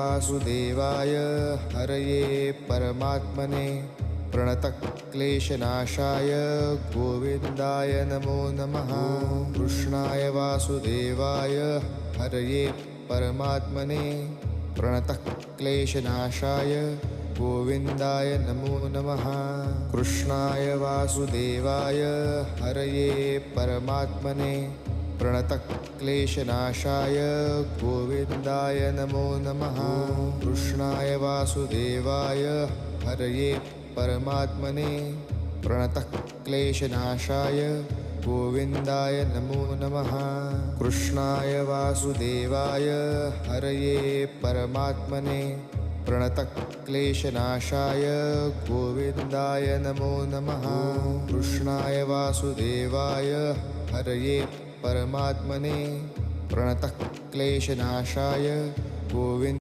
वासुदेवाय हरये परमात्मने प्रणतक्लेशनाशाय गोविन्दाय नमो नमः। कृष्णाय वासुदेवाय हरये परमात्मने प्रणतक्लेशनाशाय गोविन्दाय नमो नमः। कृष्णाय वासुदेवाय हरये परमात्मने प्रणतक्लेशनाशाय गोविन्दाय नमो नमः। कृष्णाय वासुदेवाय हरये परमात्मने प्रणतक्लेशनाशाय गोविन्दाय नमो नमः। कृष्णाय वासुदेवाय हरये परमात्मने प्रणतक्लेशनाशाय गोविन्दाय नमो नमः। कृष्णाय वासुदेवाय हरये परमात्मने प्रणतक्लेशनाशाय गोविन्द